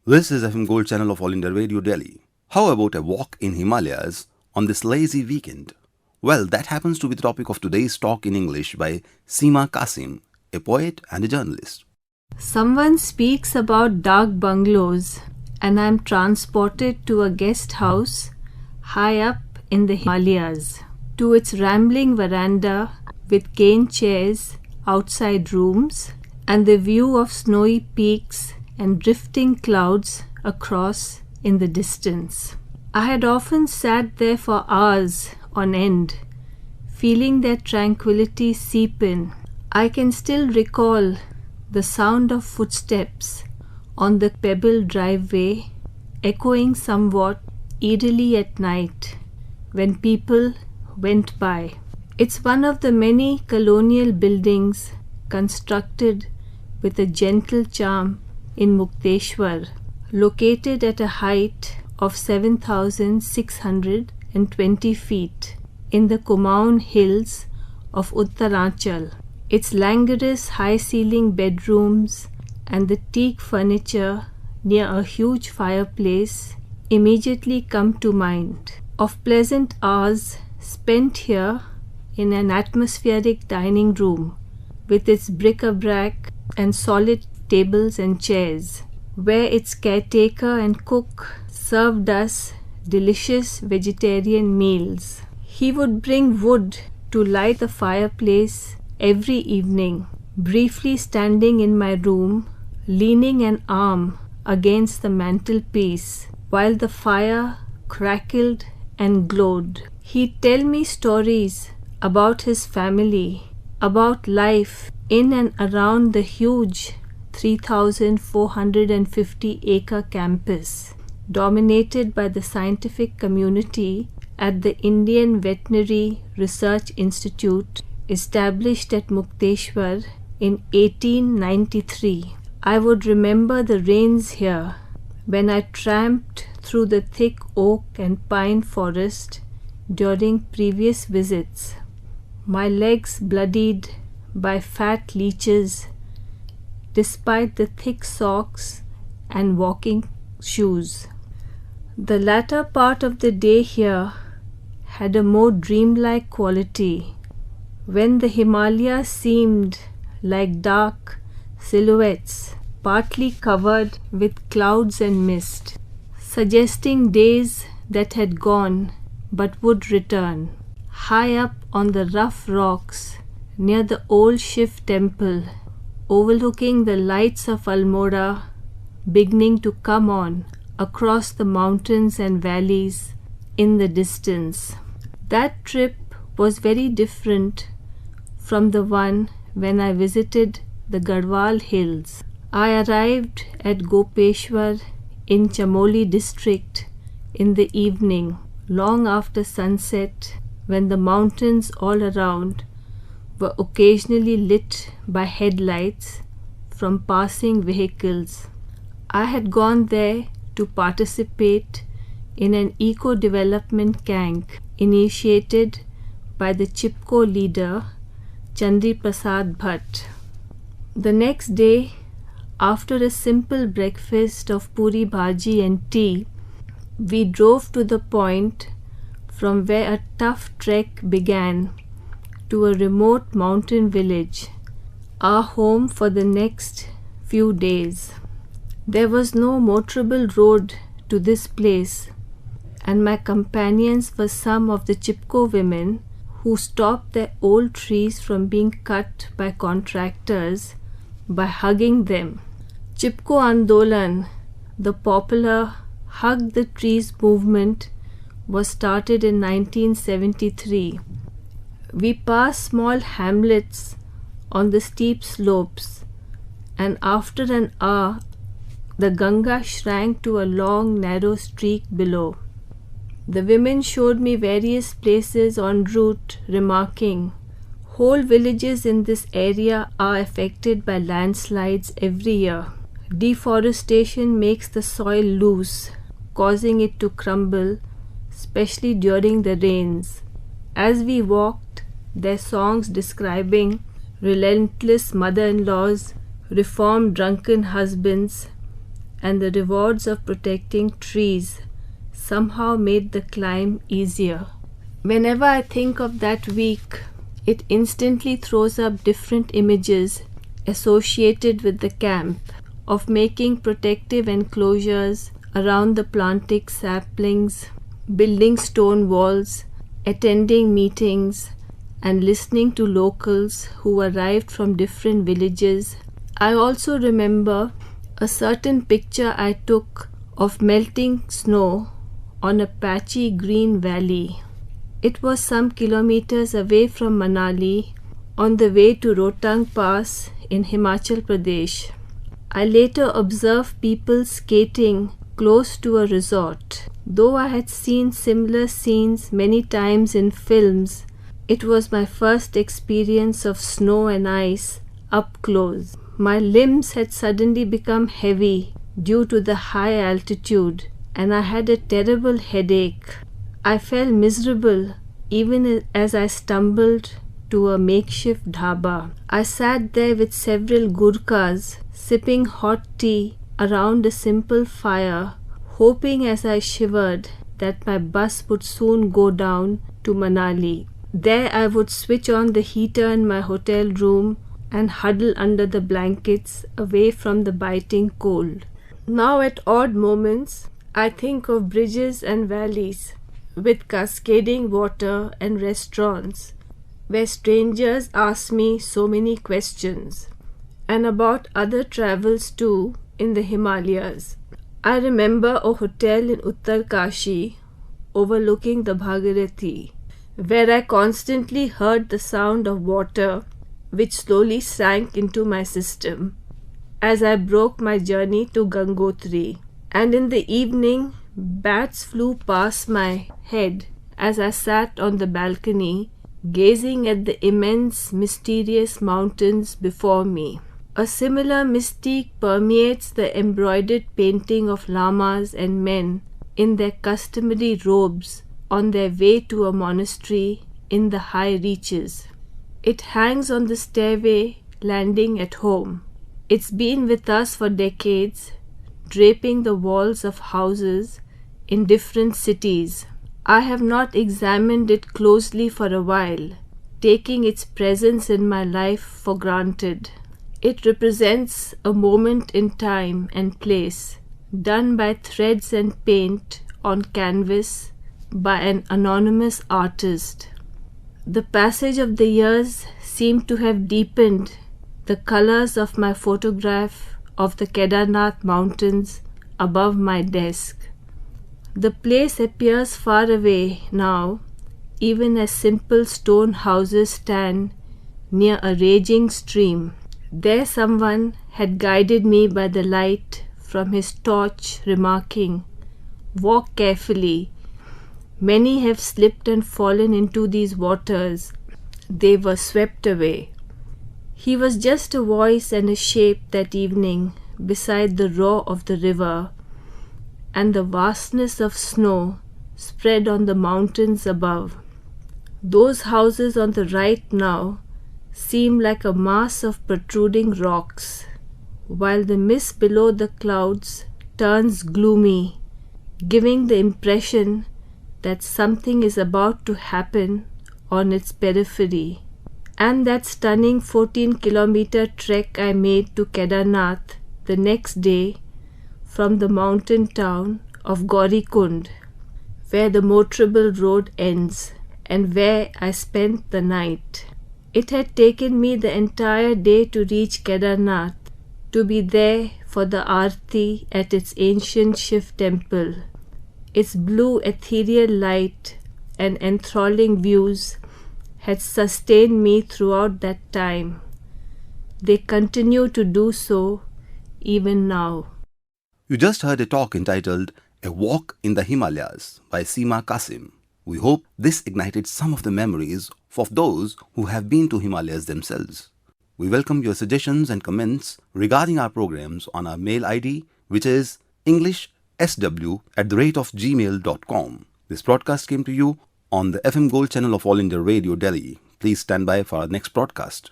This is FM Gold channel of All India Radio Delhi. How about a walk in Himalayas on this lazy weekend? Well, that happens to be the topic of today's talk in English by Seema Qasim, a poet and a journalist. Someone speaks about dark bungalows, and I am transported to a guest house high up in the Himalayas, to its rambling veranda with cane chairs outside rooms, and the view of snowy peaks and drifting clouds across in the distance. I had often sat there for hours on end, feeling their tranquility seep in. I can still recall the sound of footsteps on the pebbled driveway, echoing somewhat eerily at night when people went by. It's one of the many colonial buildings constructed with a gentle charm in Mukteshwar, located at a height of 7,620 feet in the Kumaon Hills of Uttaranchal. Its languorous high-ceiling bedrooms and the teak furniture near a huge fireplace immediately come to mind. Of pleasant hours spent here in an atmospheric dining room with its bric-a-brac and solid tables and chairs, where its caretaker and cook served us delicious vegetarian meals. He would bring wood to light the fireplace every evening, briefly standing in my room, leaning an arm against the mantelpiece while the fire crackled and glowed. He'd tell me stories about his family, about life in and around the huge 3,450-acre campus, dominated by the scientific community at the Indian Veterinary Research Institute, established at Mukteshwar in 1893. I would remember the rains here when I tramped through the thick oak and pine forest during previous visits, my legs bloodied by fat leeches despite the thick socks and walking shoes. The latter part of the day here had a more dreamlike quality, when the Himalayas seemed like dark silhouettes partly covered with clouds and mist, suggesting days that had gone but would return. High up on the rough rocks near the old Shiv temple, overlooking the lights of Almora beginning to come on across the mountains and valleys in the distance. That trip was very different from the one when I visited the Garhwal Hills. I arrived at Gopeshwar in Chamoli district in the evening, long after sunset, when the mountains all around were occasionally lit by headlights from passing vehicles. I had gone there to participate in an eco-development camp initiated by the Chipko leader Chandri Prasad Bhatt. The next day, after a simple breakfast of puri bhaji and tea, we drove to the point from where a tough trek began to a remote mountain village, our home for the next few days. There was no motorable road to this place, and my companions were some of the Chipko women who stopped their old trees from being cut by contractors by hugging them. Chipko Andolan, the popular Hug the Trees movement, was started in 1973. We passed small hamlets on the steep slopes, and after an hour, the Ganga shrank to a long, narrow streak below. The women showed me various places en route, remarking, "Whole villages in this area are affected by landslides every year. Deforestation makes the soil loose, causing it to crumble, especially during the rains." As we walked, their songs describing relentless mother-in-laws, reformed drunken husbands, and the rewards of protecting trees somehow made the climb easier. Whenever I think of that week, it instantly throws up different images associated with the camp of making protective enclosures around the planting saplings, building stone walls, attending meetings, and listening to locals who arrived from different villages. I also remember a certain picture I took of melting snow on a patchy green valley. It was some kilometers away from Manali on the way to Rohtang Pass in Himachal Pradesh. I later observed people skating close to a resort. Though I had seen similar scenes many times in films, it was my first experience of snow and ice up close. My limbs had suddenly become heavy due to the high altitude, and I had a terrible headache. I felt miserable even as I stumbled to a makeshift dhaba. I sat there with several Gurkhas, sipping hot tea around a simple fire, hoping as I shivered that my bus would soon go down to Manali. There I would switch on the heater in my hotel room and huddle under the blankets away from the biting cold. Now at odd moments, I think of bridges and valleys with cascading water and restaurants where strangers ask me so many questions, and about other travels too in the Himalayas. I remember a hotel in Uttar Kashi overlooking the Bhagirathi, where I constantly heard the sound of water which slowly sank into my system as I broke my journey to Gangotri. And in the evening, bats flew past my head as I sat on the balcony gazing at the immense mysterious mountains before me. A similar mystique permeates the embroidered painting of lamas and men in their customary robes on their way to a monastery in the high reaches. It hangs on the stairway landing at home. It's been with us for decades, draping the walls of houses in different cities. I have not examined it closely for a while, taking its presence in my life for granted. It represents a moment in time and place, done by threads and paint on canvas by an anonymous artist. The passage of the years seemed to have deepened the colors of my photograph of the Kedarnath mountains above my desk. The place appears far away now, even as simple stone houses stand near a raging stream. There someone had guided me by the light from his torch, remarking, "Walk carefully. Many have slipped and fallen into these waters. They were swept away." He was just a voice and a shape that evening beside the roar of the river and the vastness of snow spread on the mountains above. Those houses on the right now seem like a mass of protruding rocks, while the mist below the clouds turns gloomy, giving the impression that something is about to happen on its periphery. And that stunning 14-kilometer trek I made to Kedarnath the next day from the mountain town of Gaurikund, where the motorable road ends and where I spent the night. It had taken me the entire day to reach Kedarnath, to be there for the Aarti at its ancient Shiv temple. Its blue ethereal light and enthralling views had sustained me throughout that time. They continue to do so even now. You just heard a talk entitled A Walk in the Himalayas by Seema Qasim. We hope this ignited some of the memories of those who have been to Himalayas themselves. We welcome your suggestions and comments regarding our programs on our mail ID, which is englishsw@gmail.com. This broadcast came to you on the FM Gold channel of All India Radio, Delhi. Please stand by for our next broadcast.